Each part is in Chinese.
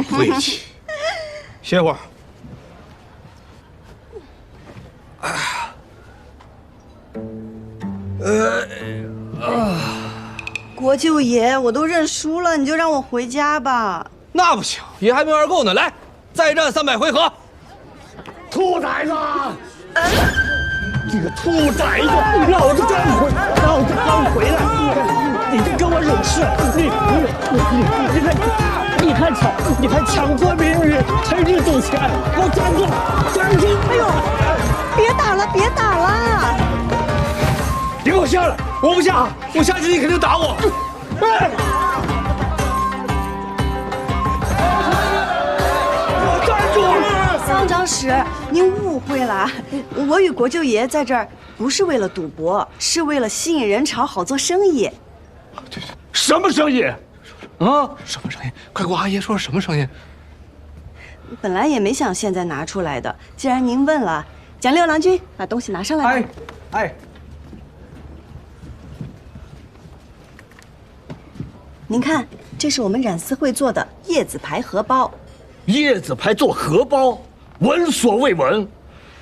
晦气。歇会儿。国舅爷，我都认输了，你就让我回家吧。那不行，爷还没玩够呢。来，再战300回合。兔崽子！这个兔崽子！老子刚回来，你就跟我惹事！你还抢夺民女，趁热赌钱！给我站住！站住！哎呦，别打了，别打了！你给我下来！我不下，我下去你肯定打我！哎！站住！桑长史，您误会了，我与国舅爷在这儿不是为了赌博，是为了吸引人潮，好做生意。对，什么生意？啊，什么声音？快给我阿爷说什么声音？本来也没想现在拿出来的，既然您问了，蒋六郎君，把东西拿上来吧。哎，您看，这是我们染丝会做的叶子牌荷包。叶子牌做荷包，闻所未闻。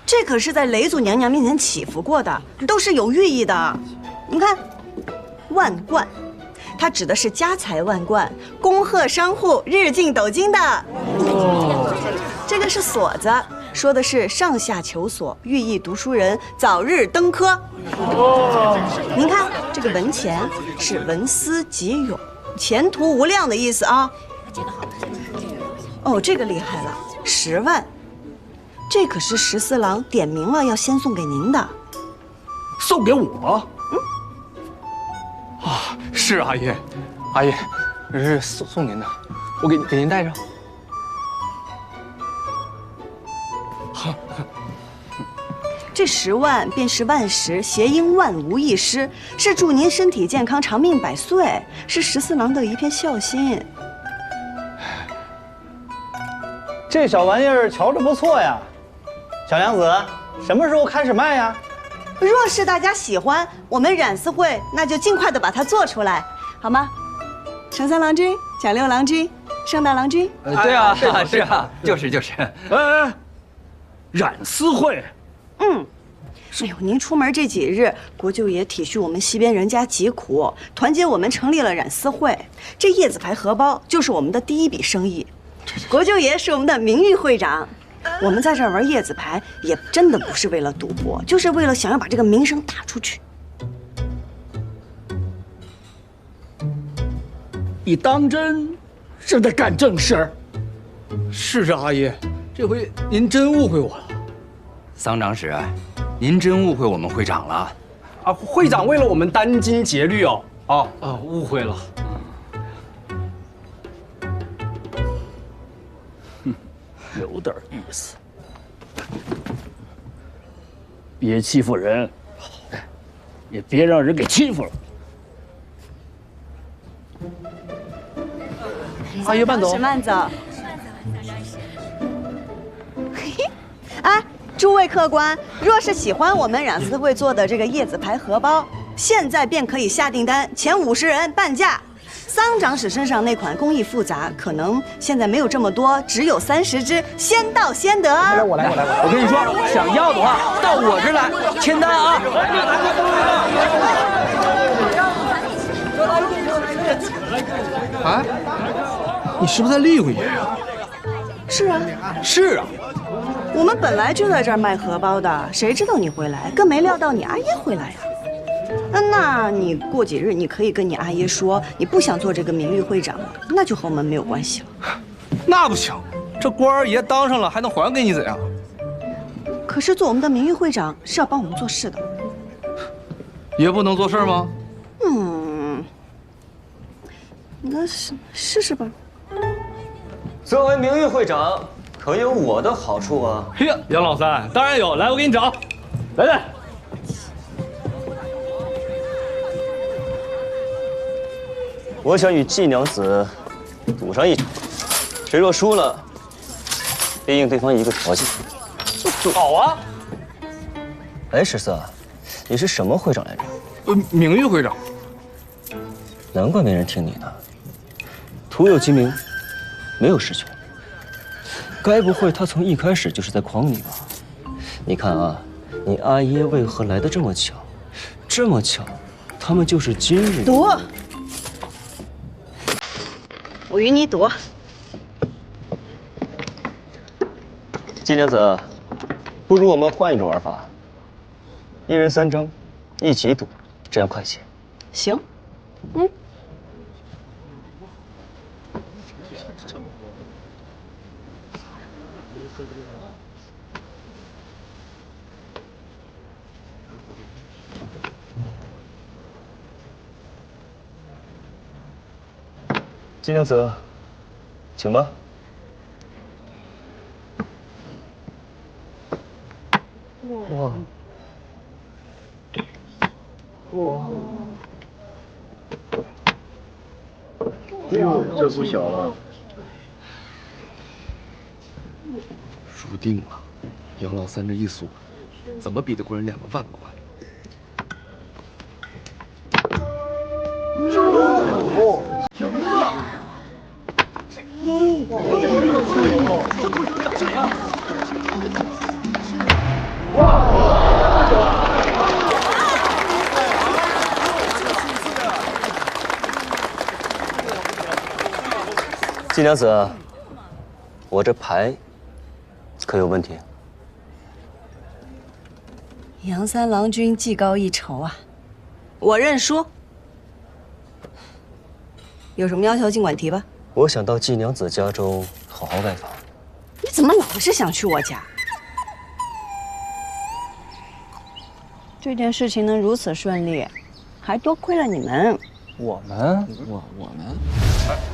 这可是在雷祖娘娘面前祈福过的，都是有寓意的。您看，万贯，它指的是家财万贯，恭贺商户日进斗金的。这个是锁子，说的是上下求索，寓意读书人早日登科。您看这个文钱是文思极勇，前途无量的意思啊。哦，这个厉害了，10万，这可是14郎点名了要先送给您的。送给我？啊，是阿爷，阿爷，这是送您的，我给您带上。这10万便是万10，谐音万无一失，是祝您身体健康、长命百岁，是14郎的一片孝心。这小玩意儿瞧着不错呀，小娘子，什么时候开始卖呀？若是大家喜欢，我们染丝会那就尽快的把它做出来，好吗？程三郎君、蒋六郎君、盛大郎君。对啊，是啊，就是。哎，染丝会。哎呦，您出门这几日，国舅爷体恤我们西边人家疾苦，团结我们成立了染丝会。这叶子牌荷包就是我们的第一笔生意。国舅爷是我们的名誉会长，我们在这儿玩叶子牌，也真的不是为了赌博，就是为了想要把这个名声打出去。你当真是在干正事儿？是啊，阿爷，这回您真误会我了。桑长史，您真误会我们会长了。啊，会长为了我们殚精竭虑哦。误会了。有点意思，别欺负人，也别让人给欺负了。阿爷慢走，慢走。嘿嘿，哎，诸位客官，若是喜欢我们染丝会做的这个叶子牌荷包，现在便可以下订单，前50人半价。桑长史身上那款工艺复杂，可能现在没有这么多，只有30只，先到先得。我来。我跟你说，想要的话到我这儿来签单啊！你是不是在利过爷呀？是啊，是啊，我们本来就在这儿卖荷包的，谁知道你会来，更没料到你阿爷会来呀。那你过几日你可以跟你阿爷说，你不想做这个名誉会长，那就和我们没有关系了。那不行，这官儿爷当上了，还能还给你怎样？可是做我们的名誉会长是要帮我们做事的。爷不能做事吗？那试试吧。作为名誉会长，可有我的好处啊？嘿呀，杨老三，当然有，来，我给你找，来。我想与季娘子赌上一场，谁若输了，便应对方一个条件。好啊！哎，14，你是什么会长来着？名誉会长。难怪没人听你的。徒有其名，没有实权。该不会他从一开始就是在诓你吧？你看啊，你阿耶为何来得这么巧？这么巧，他们就是今日赌，我与你赌。金莲子，不如我们换一种玩法，一人3张，一起赌，这样快些。行，嗯。金莲子，请吧。哇！哇！哟，这不小了。输定了，杨老三这一锁，怎么比得过人2万块？金娘子，我这牌可有问题？杨三郎君技高一筹啊，我认输。有什么要求尽管提吧。我想到季娘子家中好好拜访。你怎么老是想去我家？这件事情能如此顺利，还多亏了你们。我们，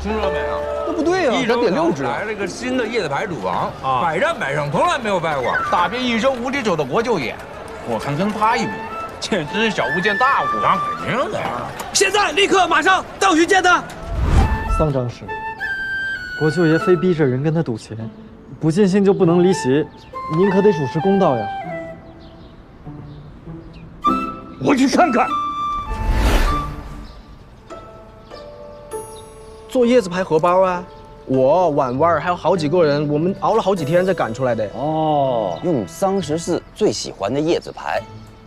听说没有？那不对呀，一周点6只。来了个新的叶子牌赌王，百战百胜，从来没有败过，打遍一生无敌手的国舅爷。我看跟他一比，简直是小巫见大巫，那肯定的呀！现在，立刻，马上到去见他。桑长史，国舅爷非逼着人跟他赌钱，不尽兴就不能离席，您可得主持公道呀！我去看看。做叶子牌荷包啊！我婉婉还有好几个人，我们熬了好几天才赶出来的。哦，用桑14最喜欢的叶子牌，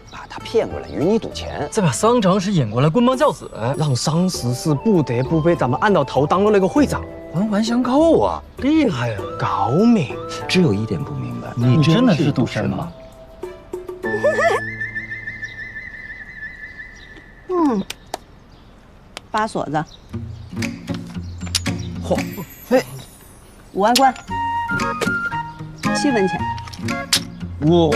把他骗过来与你赌钱，再把桑长史引过来，棍棒教子，让桑14不得不被咱们按到头当了那个会长，环环相扣啊！厉害啊，高明。只有一点不明白，你真的是赌神吗？扒锁子。嚯，哎5万贯，7分钱。哇！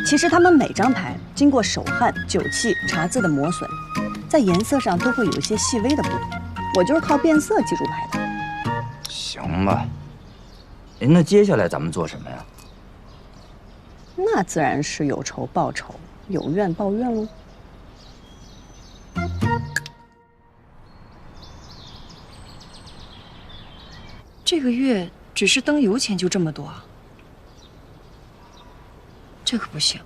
其实他们每张牌经过手汗、酒气、茶渍的磨损，在颜色上都会有一些细微的不同。我就是靠变色记住牌的。行吧。那接下来咱们做什么呀？那自然是有仇报仇，有怨报怨喽。这个月只是灯油钱就这么多啊，这可不行。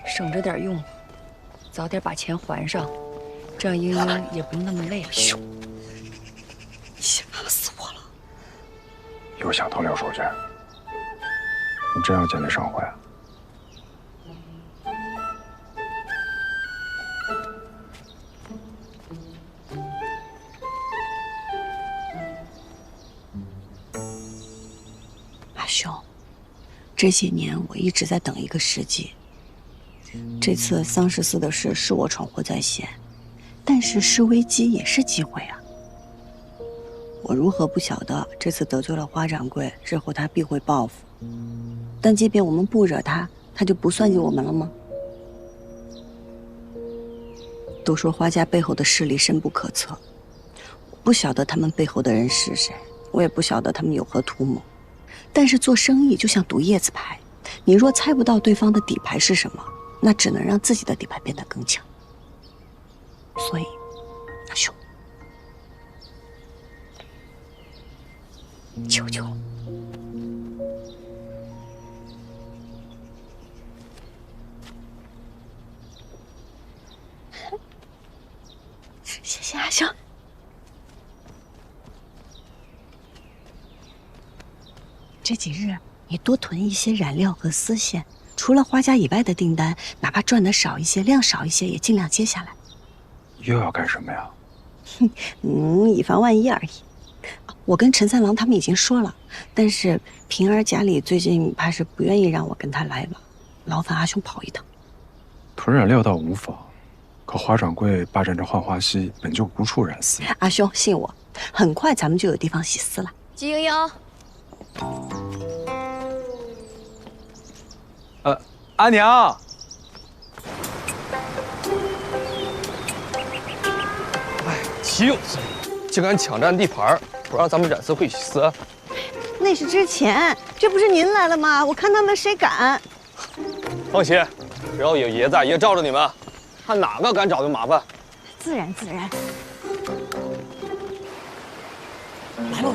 省着点用，早点把钱还上，这样英英也不用那么累了。咻！吓死我了！又想偷溜手绢？你真要见那上回？阿兄，这些年我一直在等一个时机。这次桑14的事是我闯祸在先，但是是危机也是机会啊。我如何不晓得这次得罪了花掌柜，日后他必会报复？但即便我们不惹他，他就不算计我们了吗？都说花家背后的势力深不可测，我不晓得他们背后的人是谁，我也不晓得他们有何图谋。但是做生意就像赌叶子牌，你若猜不到对方的底牌是什么，那只能让自己的底牌变得更强。所以，阿兄，求求。谢谢阿兄。这几日你多囤一些染料和丝线，除了花家以外的订单，哪怕赚的少一些、量少一些，也尽量接下来。又要干什么呀？以防万一而已。我跟陈三郎他们已经说了，但是平儿家里最近怕是不愿意让我跟他来往，劳烦阿兄跑一趟。囤染料倒无妨，可华掌柜霸占着浣花溪，本就无处染丝。阿兄，信我，很快咱们就有地方洗丝了。季莹莹，阿娘。哎，岂有此理！竟敢抢占地盘，不让咱们染丝会洗丝。那是之前，这不是您来了吗？我看他们谁敢。放心，只要有爷在，爷罩着你们，看哪个敢找就麻烦。自然自然。来了！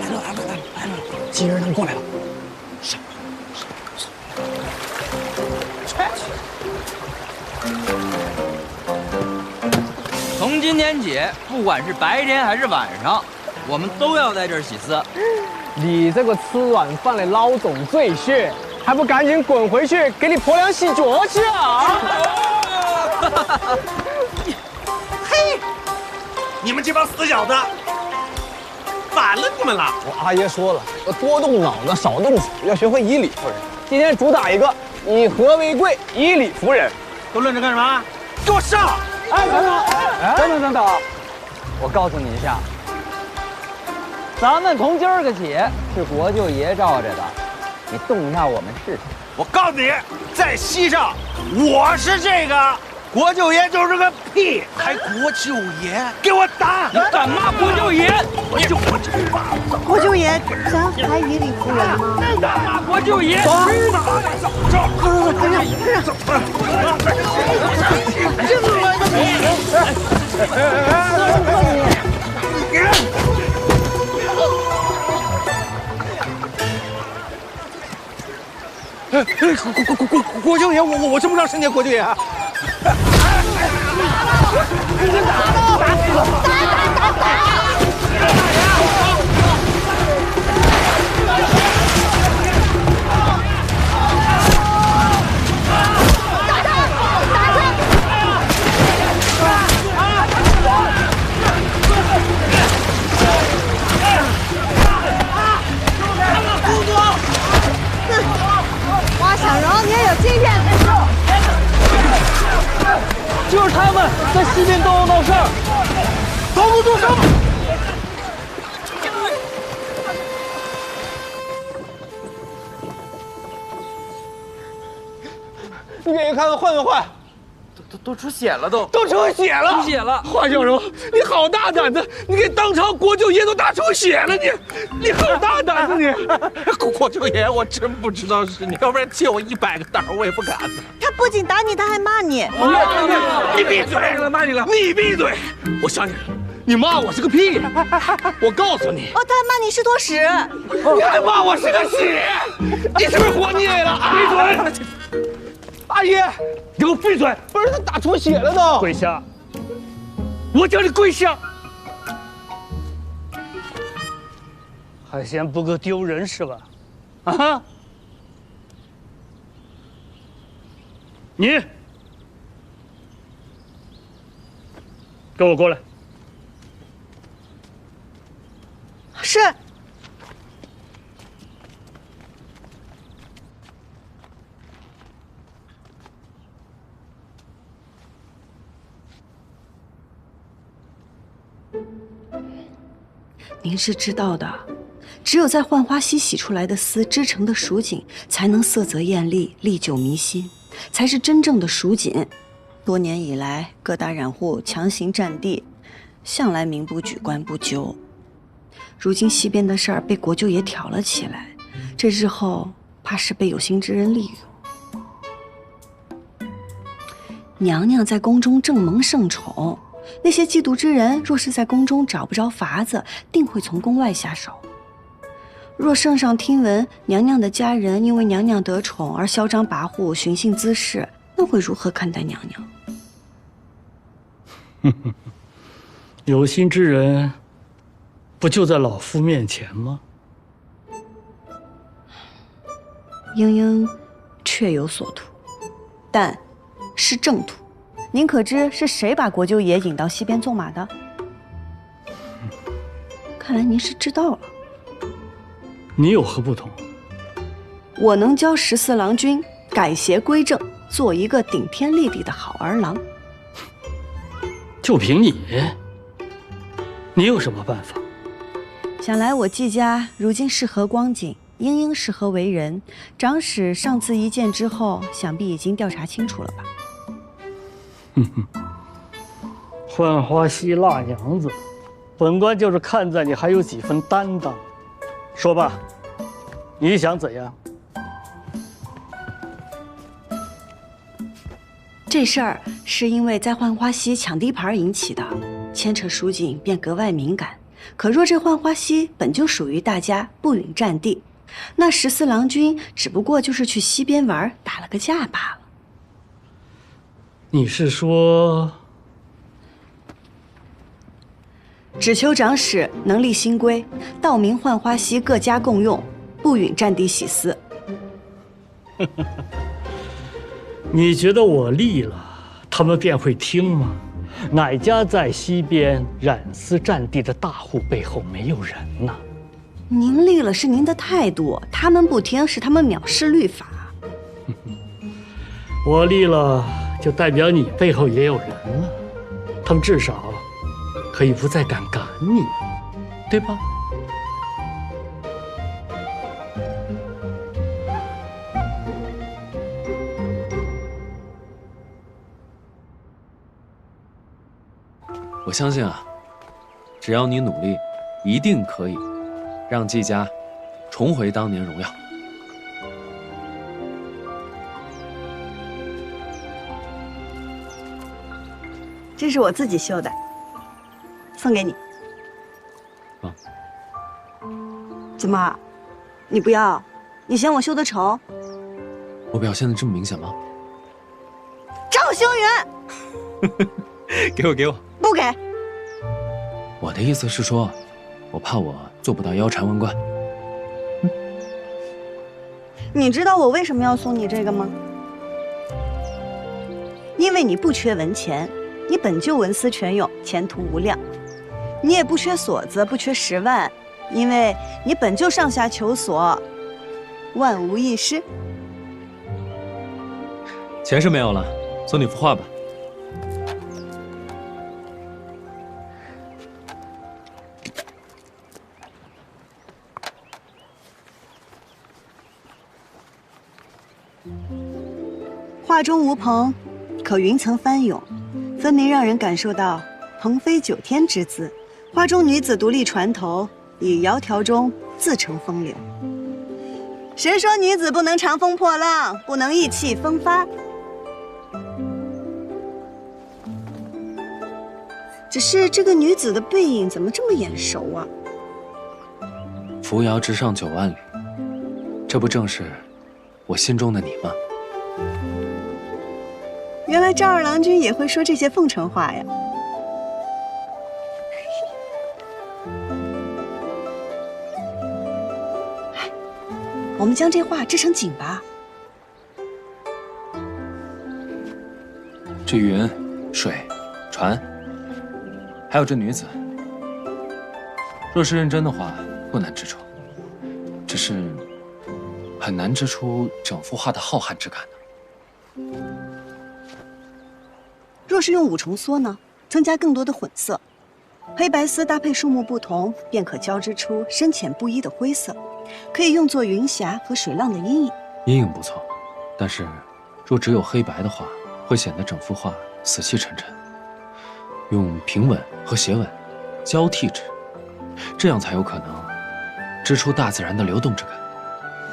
金人他们过来了。从今天起，不管是白天还是晚上，我们都要在这儿洗丝。你这个吃软饭的老总赘婿，还不赶紧滚回去给你婆娘洗脚去啊！嘿，你们这帮死小子，反了你们了！我阿爷说了，要多动脑子，少动手，要学会以理服人。今天主打一个以和为贵，以理服人。都愣着干什么？给我上！哎，等等，我告诉你一下，咱们从今儿个起是国舅爷罩着的，你动一下我们试试。我告诉你，在西上，我是这个国舅爷就是个屁，还国舅爷，给我打！你敢骂国舅爷？国舅爷，咱还以理服人吗？敢骂国舅爷？国舅爷，我称不上圣洁国舅爷啊！花小柔，你也有今天。就是他们在西边东闹事儿，走路住手！你给人看看坏没坏？都出血了，都出血了！出血了！华小柔，你好大胆子！你给当朝国舅爷都打出血了，你好大胆子你！国舅爷，我真不知道是你，要不然借我100个胆我也不敢呢。他不仅打你，他还骂你。你闭嘴！骂你了！你闭嘴！我想起来了，你骂我是个屁！我告诉你，哦，他还骂你是坨屎。你还骂我是个屎！你是不是活腻了？闭嘴！阿姨，你给我闭嘴！不是他打出血了都。跪下！我叫你跪下！还嫌不够丢人是吧？啊！你跟我过来。是。您是知道的，只有在浣花溪洗出来的丝织成的蜀锦，才能色泽艳丽，历久弥新，才是真正的蜀锦。多年以来，各大染户强行占地，向来民不举，官不究。如今西边的事儿被国舅爷挑了起来，这日后怕是被有心之人利用。娘娘在宫中正蒙圣宠。那些嫉妒之人，若是在宫中找不着法子，定会从宫外下手。若圣上听闻娘娘的家人因为娘娘得宠而嚣张跋扈、寻衅滋事，那会如何看待娘娘？有心之人，不就在老夫面前吗？莺莺确有所图，但是正途。您可知是谁把国舅爷引到西边纵马的？看来您是知道了。你有何不同？我能教14郎君改邪归正，做一个顶天立地的好儿郎。就凭你，你有什么办法？想来我季家如今是何光景，莺莺是何为人，长史上次一见之后，想必已经调查清楚了吧？浣花溪辣娘子，本官就是看在你还有几分担当。说吧，你想怎样？这事儿是因为在浣花溪抢地盘引起的，牵扯蜀锦便格外敏感。可若这浣花溪本就属于大家，不允占地，那14郎君只不过就是去西边玩，打了个架罢了。你是说，只求长史能立新规，道明浣花溪各家共用，不允占地洗私。你觉得我立了，他们便会听吗？哪家在西边染丝占地的大户背后没有人呢？您立了是您的态度，他们不听是他们藐视律法。我立了，就代表你背后也有人了，他们至少可以不再敢赶你，对吧？我相信啊，只要你努力，一定可以让季家重回当年荣耀。这是我自己绣的，送给你。啊？怎么，你不要？你嫌我绣的丑？我表现的这么明显吗？赵修元，给我，给我。不给。我的意思是说，我怕我做不到腰缠万贯。你知道我为什么要送你这个吗？因为你不缺文钱，你本就文思泉涌，前途无量。你也不缺锁子，不缺10万，因为你本就上下求索，万无一失。钱是没有了，送你幅画吧。画中无蓬，可云层翻涌，分明让人感受到鹏飞9天之姿。画中女子独立船头，以窈窕中自成风流。谁说女子不能长风破浪，不能意气风发？只是这个女子的背影怎么这么眼熟啊？扶摇直上9万里，这不正是我心中的你吗？原来赵二郎君也会说这些奉承话呀！我们将这画织成锦吧。这云、水、船，还有这女子，若是认真的话，不难织出，只是很难织出整幅画的浩瀚之感呢。若是用5重梭呢，增加更多的混色，黑白丝搭配数目不同，便可交织出深浅不一的灰色，可以用作云霞和水浪的阴影。阴影不错，但是若只有黑白的话，会显得整幅画死气沉沉。用平稳和斜稳交替织，这样才有可能织出大自然的流动之感。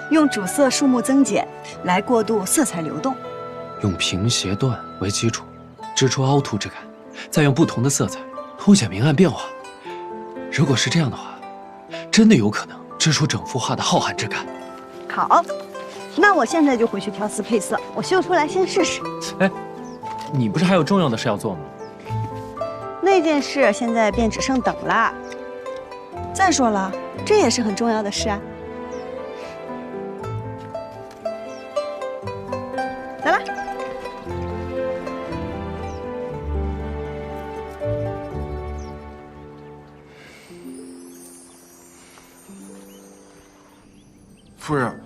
用主色数目增减来过渡色彩流动，用平斜断为基础，织出凹凸之感，再用不同的色彩凸显明暗变化。如果是这样的话，真的有可能织织出整幅画的浩瀚之感。好，那我现在就回去调丝配色，我绣出来先试试。哎，你不是还有重要的事要做吗？那件事现在便只剩等了。再说了，这也是很重要的事啊。来吧。夫人，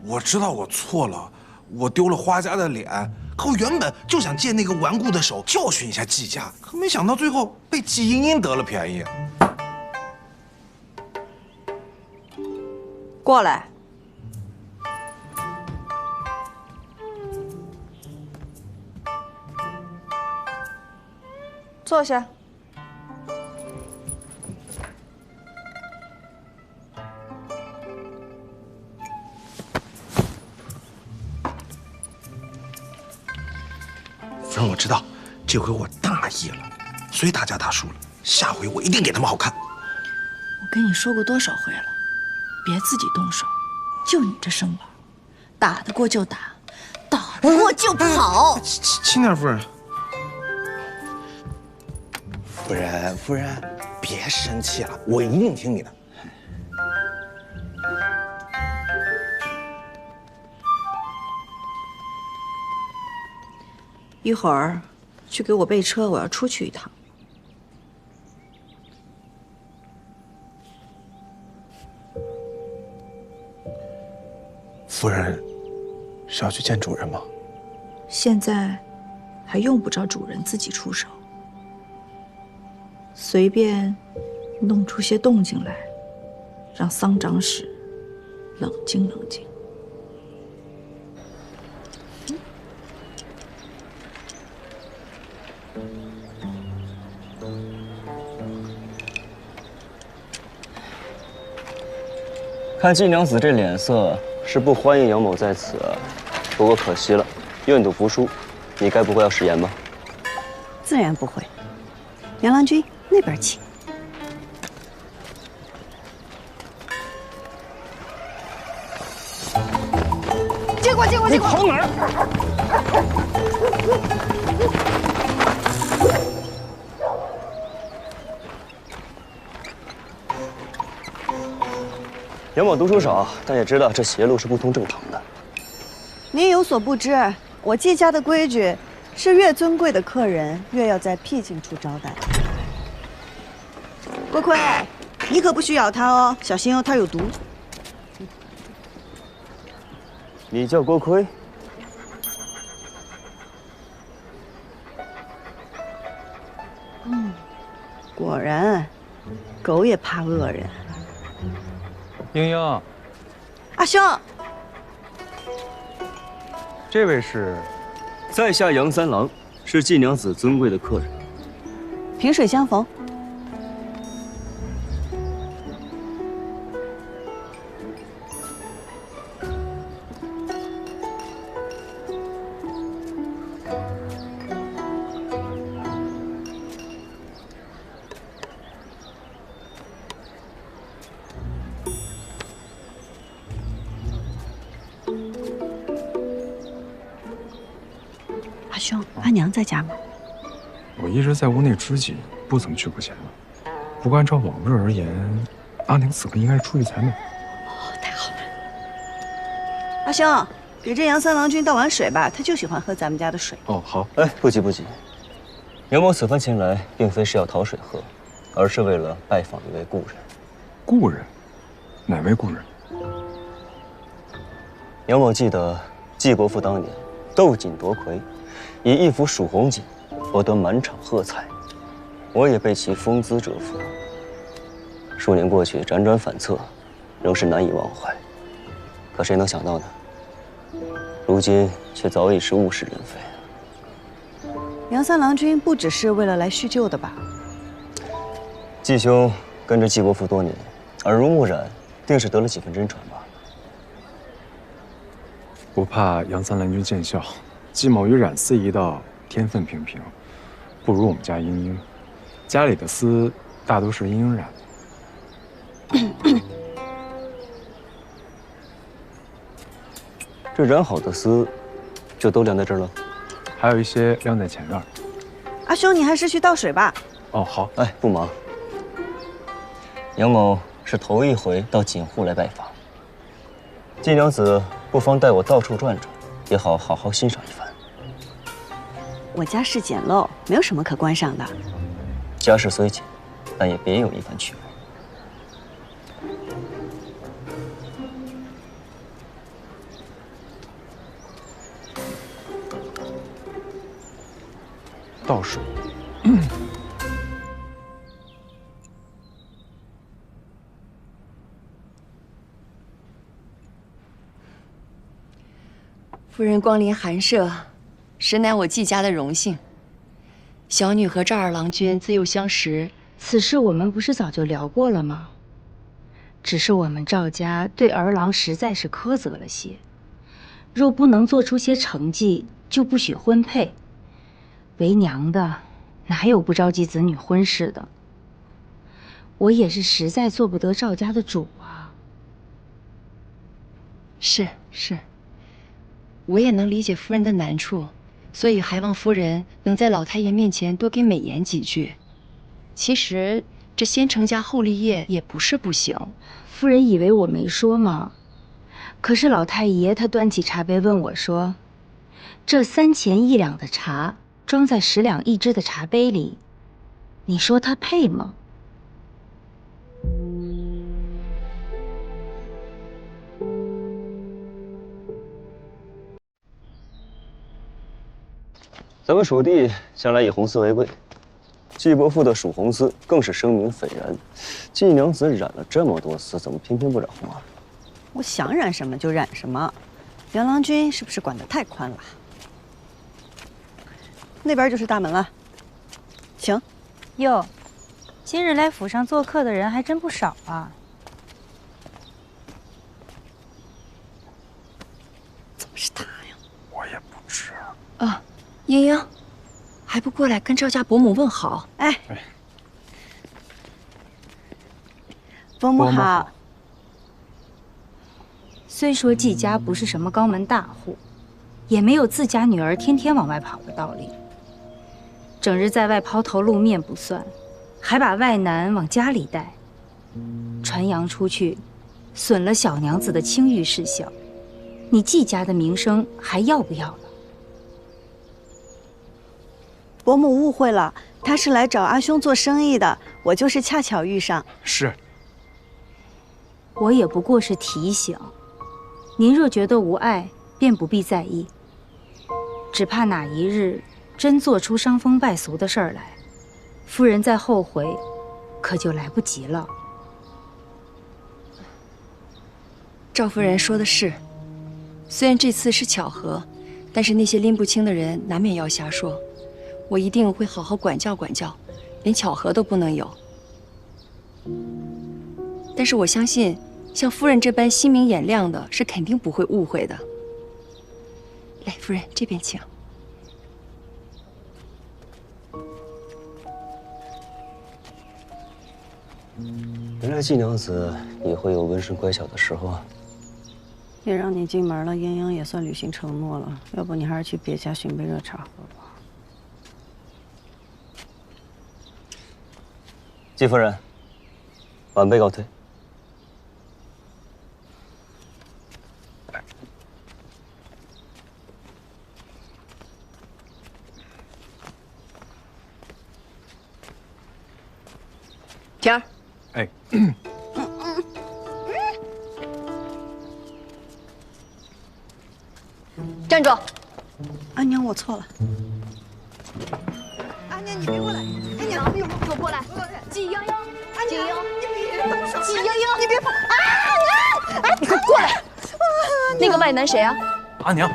我知道我错了，我丢了花家的脸。可我原本就想借那个顽固的手教训一下季家，可没想到最后被季莹莹得了便宜。过来。坐下。夫人，我知道这回我大意了，所以大家大输了。下回我一定给他们好看。我跟你说过多少回了，别自己动手。就你这身板，打得过就打，打不过就跑。轻点，夫人。夫人，别生气了，我一定听你的。一会儿去给我备车，我要出去一趟。夫人是要去见主人吗？现在还用不着主人自己出手，随便弄出些动静来，让桑长史冷静冷静。看季娘子这脸色，是不欢迎杨某在此。不过可惜了，愿赌服输，你该不会要食言吧？自然不会。杨郎君，那边请。借过。你跑哪儿？杨某读书少，但也知道这邪路是不通正常的。您有所不知，我季家的规矩是越尊贵的客人越要在僻静处招待。郭奎，你可不许咬它哦，小心哦，它有毒。你叫郭奎？果然，狗也怕恶人。英英，阿兄，这位是在下杨三郎，是季娘子尊贵的客人。萍水相逢。阿兄，阿娘在家吗？我一直在屋内支紧，不怎么去过前了。不过按照往日而言，阿宁此刻应该是出去采买。哦，太好了。阿兄，给这杨三郎君倒碗水吧，他就喜欢喝咱们家的水。哦，好。哎，不急不急，杨某此番前来，并非是要讨水喝，而是为了拜访一位故人。故人？哪位故人？杨某记得季国父当年斗锦夺魁，以一幅蜀红锦博得满场喝彩，我也被其风姿折服。数年过去，辗转反侧，仍是难以忘怀。可谁能想到呢？如今却早已是物是人非。杨三郎君不只是为了来叙旧的吧？季兄跟着季国父多年，耳濡目染，定是得了几分真传吧。不怕杨三郎君见笑，季某与冉丝一道天分平平，不如我们家英英。家里的丝大都是英英染的。这染好的丝，就都晾在这儿了。还有一些晾在前院。阿兄，你还是去倒水吧。哦，好。哎，不忙。杨某是头一回到锦户来拜访，季娘子不妨带我到处转转，也好好好欣赏一番。我家世简陋，没有什么可观赏的。家世虽简，但也别有一番趣味。倒水。夫人光临寒舍，实乃我季家的荣幸。小女和赵二郎君自幼相识，此事我们不是早就聊过了吗？只是我们赵家对儿郎实在是苛责了些，若不能做出些成绩，就不许婚配。为娘的，哪有不着急子女婚事的？我也是实在做不得赵家的主啊。是，我也能理解夫人的难处，所以还望夫人能在老太爷面前多给美言几句。其实这先成家后立业也不是不行。夫人以为我没说吗？可是老太爷他端起茶杯问我说：“这3钱1两的茶装在10两1支的茶杯里，你说他配吗？”咱们蜀地向来以红丝为贵，季伯父的蜀红丝更是声名斐然。季娘子染了这么多丝，怎么偏偏不染红啊？我想染什么就染什么，杨郎君是不是管得太宽了？那边就是大门了，请。哟，今日来府上做客的人还真不少啊。怎么是他呀？我也不知啊。英英，还不过来跟赵家伯母问好？哎，伯母好。虽说季家不是什么高门大户，也没有自家女儿天天往外跑的道理。整日在外抛头露面不算，还把外男往家里带，传扬出去，损了小娘子的清誉事小，你季家的名声还要不要了？伯母误会了，他是来找阿兄做生意的，我就是恰巧遇上。是，我也不过是提醒，您若觉得无碍，便不必在意。只怕哪一日真做出伤风败俗的事儿来，夫人再后悔，可就来不及了。赵夫人说的是，虽然这次是巧合，但是那些拎不清的人难免要瞎说。我一定会好好管教管教，连巧合都不能有。但是我相信，像夫人这般心明眼亮的，是肯定不会误会的。来，夫人这边请。原来季娘子也会有温顺乖巧的时候啊。也让你进门了，英英也算履行承诺了。要不你还是去别家寻杯热茶喝吧。季夫人，晚辈告退。田儿，哎，站住！阿娘，我错了。阿娘，你别过来！阿娘，给我过来！季英英，季英英，你别动手！季英英，你别跑！啊！你快过来！那个外男谁啊？阿娘，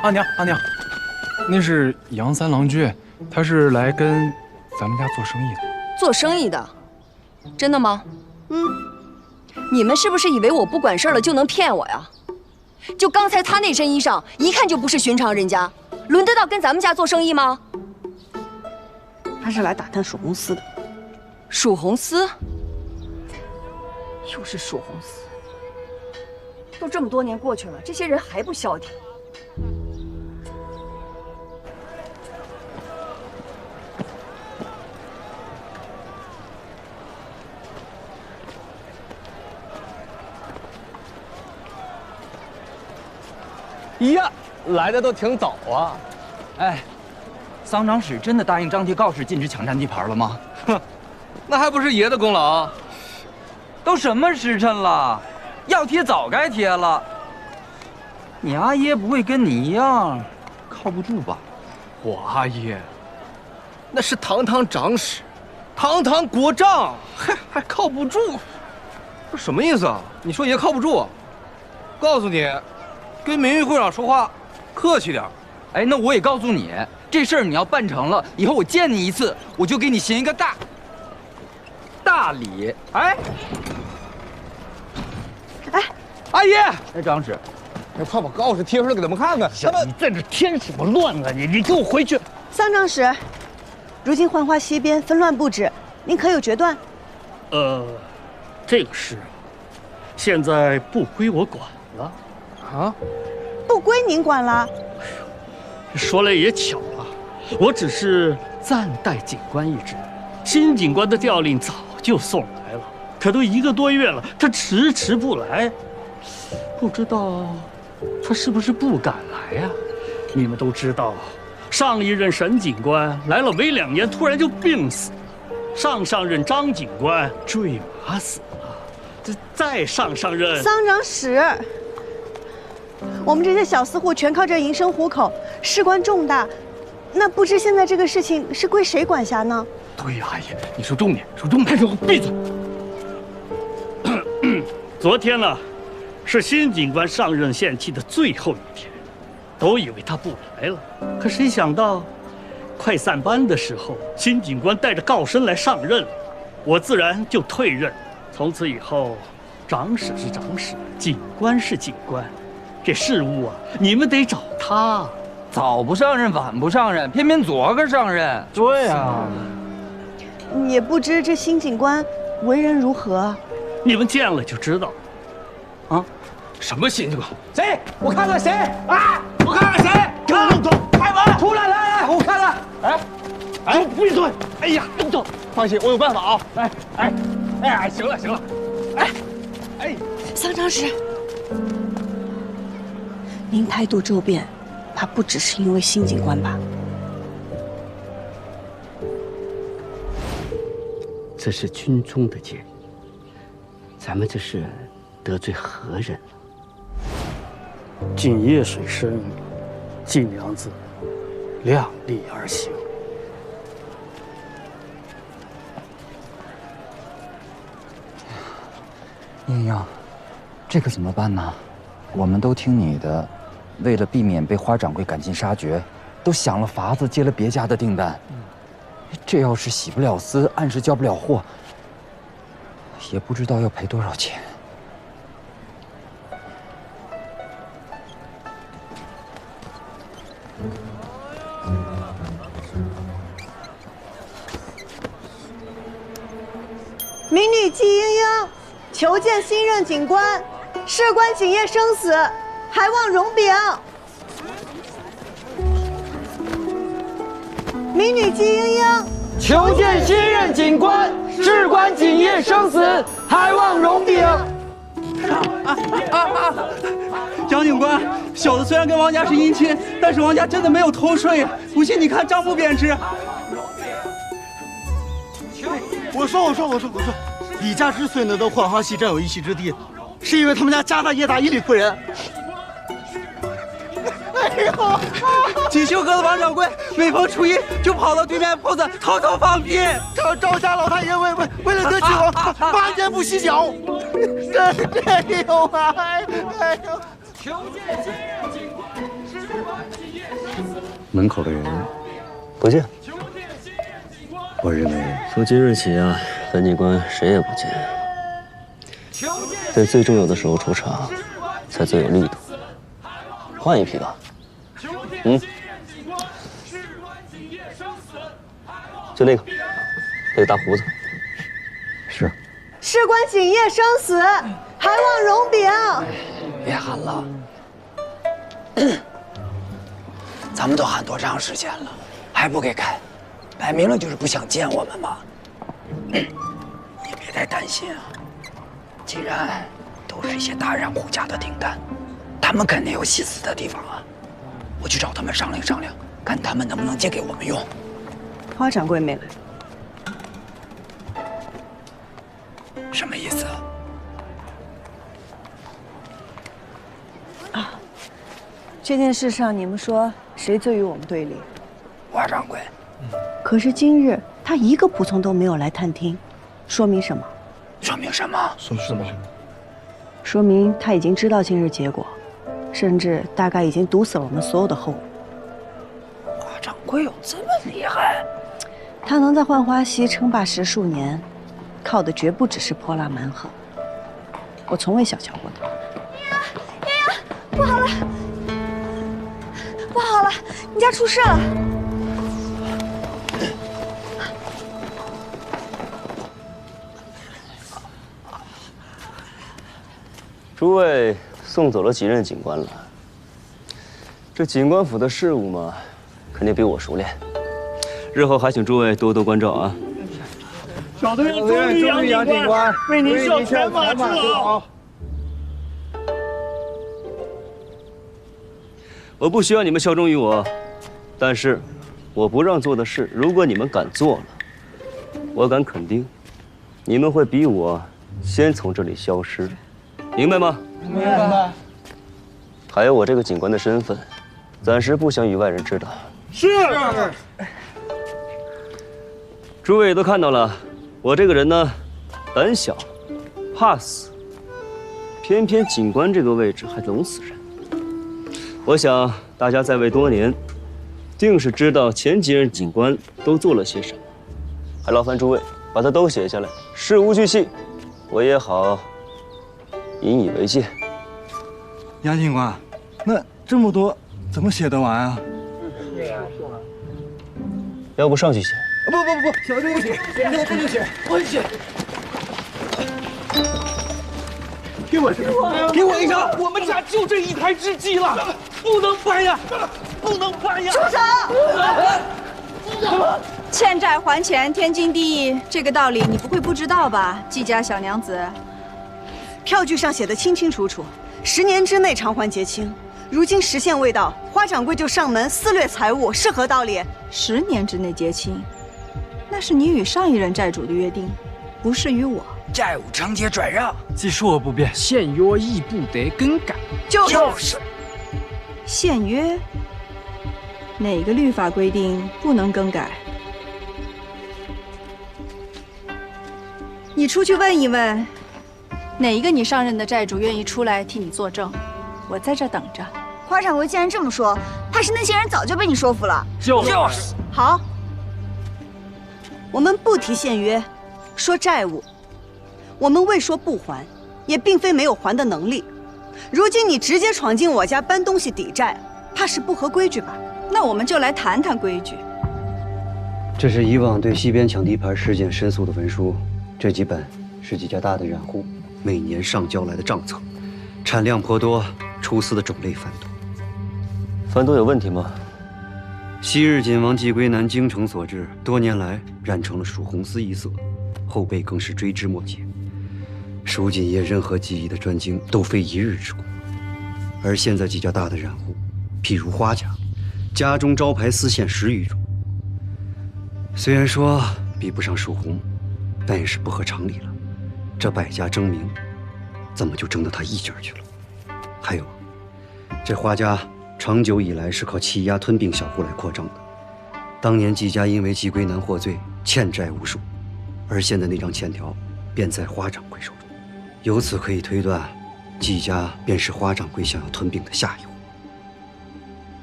那是杨三郎君，他是来跟咱们家做生意的。做生意的，真的吗？你们是不是以为我不管事儿了就能骗我呀？就刚才他那身衣裳，一看就不是寻常人家，轮得到跟咱们家做生意吗？他是来打探蜀红丝的。蜀红丝？又是蜀红丝。都这么多年过去了，这些人还不消停。呀，来的都挺早啊！哎，桑长史真的答应张贴告示禁止抢占地盘了吗？哼，那还不是爷的功劳？都什么时辰了，要贴早该贴了。你阿爷不会跟你一样靠不住吧？我阿爷，那是堂堂长史，堂堂国丈，还靠不住？这什么意思啊？你说爷靠不住？告诉你，跟名誉会长说话客气点。哎，那我也告诉你，这事儿你要办成了，以后我见你一次，我就给你行一个大礼。哎，阿爷，哎，长史，快把告示贴出来给他们看看。你在这添什么乱啊？你给我回去！桑长史，如今浣花西边纷乱不止，您可有决断？这个事现在不归我管了。啊？不归您管了？说来也巧啊，我只是暂代警官一职，新警官的调令早就送来了，可都1个多月了，他迟不来，不知道他是不是不敢来呀？你们都知道，上一任沈警官来了没2年，突然就病死了，上任张警官坠马死了，这再上任桑长史。我们这些小私户全靠这营生糊口，事关重大，那不知现在这个事情是归谁管辖呢？对呀，阿爷，你说重点，说重点，给我闭嘴！昨天呢，是新警官上任限期的最后一天，都以为他不来了，可谁想到，快散班的时候，新警官带着告申来上任了，我自然就退任。从此以后，长史是长史，警官是警官。这事务啊，你们得找他。早不上任，晚不上任，偏偏昨个上任。对啊，也不知这新警官为人如何。你们见了就知道。啊，什么新警官？谁？我看看谁啊！我看看谁！给我弄走！开门！出来！来，我看看。哎，闭嘴！哎呀，动手！放心，我有办法啊！哎，行了。哎，桑长史。您态度骤变，怕不只是因为新警官吧？这是军中的戒律，咱们这是得罪何人了？井夜水深，季娘子量力而行。英英，这可怎么办呢？我们都听你的。为了避免被花掌柜赶尽杀绝，都想了法子接了别家的订单。这要是洗不了丝，按时交不了货，也不知道要赔多少钱。民女季莺莺求见新任警官，事关警业生死。还望容禀。民女季莺莺求见新任警官，事关警业生死，还望容禀。张警官，小的虽然跟王家是姻亲，但是王家真的没有偷税呀！不信你看账目便知。我说，李家之所以能得浣花溪占有一席之地，是因为他们家家大业大，一理不仁。哎呦！锦绣阁的王掌柜每逢初一就跑到对面铺子偷偷放屁。赵家老太爷为了得齐王，8年不洗脚。这有啊！哎呦！求见新任警官，事关警业生死。门口的人不见。我认为从今日起啊，本警官谁也不见。在最重要的时候出场，才最有力度。换一批吧。就那个大胡子。是。事关警业生死，还望容禀。别喊了，咱们都喊多长时间了，还不给开，摆明了就是不想见我们嘛。你别太担心啊，既然都是一些大染户家的订单，他们肯定有细思的地方啊。我去找他们商量商量，看他们能不能借给我们用。花掌柜没来，什么意思？啊，这件事上你们说谁最与我们对立？花掌柜。可是今日他一个仆从都没有来探听，说明什么？说明什么？说什么？说明他已经知道今日结果，甚至大概已经堵死了我们所有的后路。花掌柜有这么厉害？他能在浣花溪称霸10数年，靠的绝不只是泼辣蛮横。我从未小瞧过他。丫丫，不好了，不好了，你家出事了！诸位送走了几任警官了，这警官府的事务嘛，肯定比我熟练。日后还请诸位多多关照啊。小队员忠于杨警官，为您效犬马之劳。我不需要你们效忠于我，但是我不让做的事，如果你们敢做了，我敢肯定，你们会比我先从这里消失。明白吗？明白。还有我这个警官的身份，暂时不想与外人知道。是。诸位也都看到了，我这个人呢，胆小，怕死，偏偏警官这个位置还拢死人。我想大家在位多年，定是知道前几任警官都做了些什么，还劳烦诸位把它都写下来，事无巨细，我也好引以为戒。杨警官，那这么多怎么写得完啊？要不上去写？不，小队不写，这就写，我写。给我一张，我们家就这一台制机了，不能搬呀，不能搬呀！住手！欠债还钱，天经地义，这个道理你不会不知道吧，季家小娘子？票据上写的清清楚楚，10年之内偿还结清。如今时限未到，花掌柜就上门私掠财物，是何道理？10年之内结清，那是你与上一任债主的约定，不是与我。债务承接转让，既说不变，现约亦不得更改。就是现约，哪个律法规定不能更改？你出去问一问，哪一个你上任的债主愿意出来替你作证？我在这等着。花掌柜既然这么说，怕是那些人早就被你说服了。就是好，我们不提现约，说债务。我们未说不还，也并非没有还的能力。如今你直接闯进我家搬东西抵债，怕是不合规矩吧？那我们就来谈谈规矩。这是以往对西边抢地盘事件申诉的文书，这几本是几家大的染户每年上交来的账册，产量颇多，出丝的种类繁多。繁多有问题吗？昔日锦王季归南京城所制，多年来染成了曙红丝一色，后辈更是追之莫及。蜀锦业任何技艺的专精都非一日之功，而现在几家大的染户，譬如花家，家中招牌丝线10余种。虽然说比不上蜀红，但也是不合常理了。这百家争鸣，怎么就争到他一家去了？还有，这花家长久以来是靠欺压吞并小户来扩张的。当年季家因为季归南获罪，欠债无数，而现在那张欠条便在花掌柜手中。由此可以推断，季家便是花掌柜想要吞并的下一户。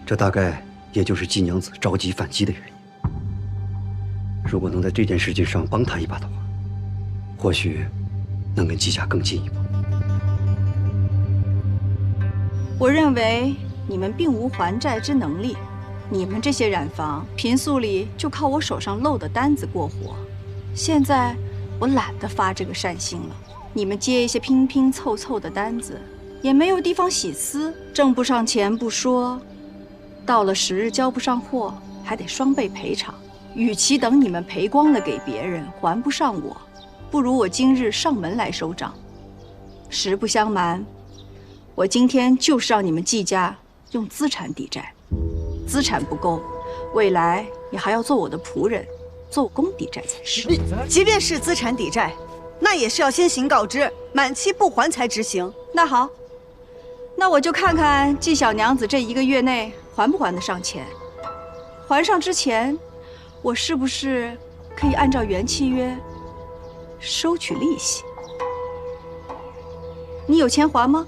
这大概也就是季娘子着急反击的原因。如果能在这件事情上帮他一把的话，或许能跟季家更进一步。我认为你们并无还债之能力，你们这些染坊平素里就靠我手上漏的单子过活。现在我懒得发这个善心了，你们接一些拼拼凑凑的单子，也没有地方洗丝，挣不上钱不说，到了10日交不上货，还得双倍赔偿。与其等你们赔光了给别人，还不上我，不如我今日上门来收账。实不相瞒，我今天就是让你们季家用资产抵债，资产不够，未来你还要做我的仆人，做工抵债才是。即便是资产抵债，那也是要先行告知，满期不还才执行。那好，那我就看看季小娘子这1个月内还不还得上钱。还上之前，我是不是可以按照原契约收取利息？你有钱还吗？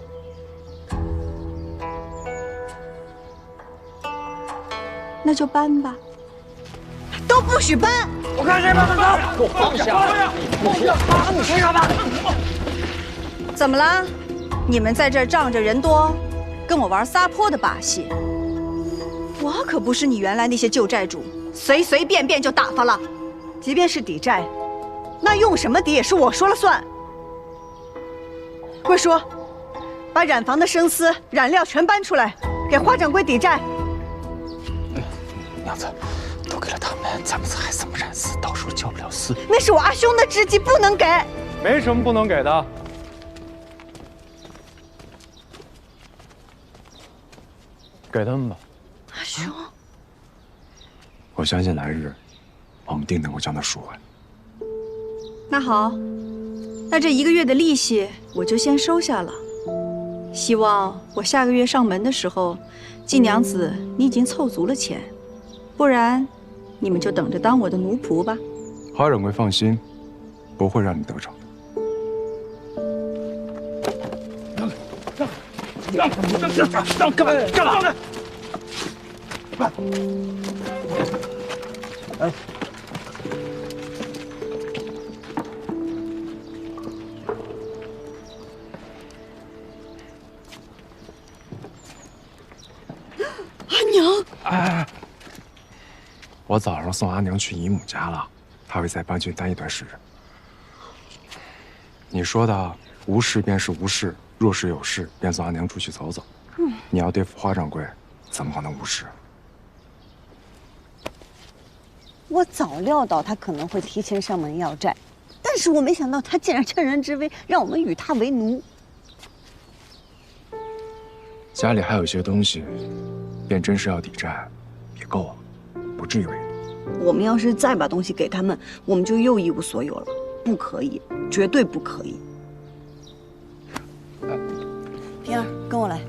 那就搬吧。都不许搬！我看谁搬得高！给我放下！你谁敢搬？怎么了？你们在这儿仗着人多，跟我玩撒泼的把戏？我可不是你原来那些旧债主，随随便便就打发了。即便是抵债，那用什么抵也是我说了算。桂叔，把染房的生丝、染料全搬出来，给花掌柜抵债。娘子，都给了他们，咱们还怎么染丝？到时候交不了丝。那是我阿兄的知己，不能给。没什么不能给的。给他们吧。阿兄，我相信来日，我们定能够将它赎回。那好，那这1个月的利息我就先收下了。希望我下个月上门的时候，季娘子你已经凑足了钱，不然你们就等着当我的奴仆吧。花掌柜放心，不会让你得逞的。干嘛？哎，阿娘，哎，我早上送阿娘去姨母家了，她会在邦郡待一段时日。你说的无事便是无事，若是有事便送阿娘出去走走。你要对付花掌柜，怎么可能无事？我早料到他可能会提前上门要债，但是我没想到他竟然趁人之危，让我们与他为奴。家里还有些东西，便真是要抵债，也够了，不至于为奴。我们要是再把东西给他们，我们就又一无所有了。不可以，绝对不可以。平儿，跟我来。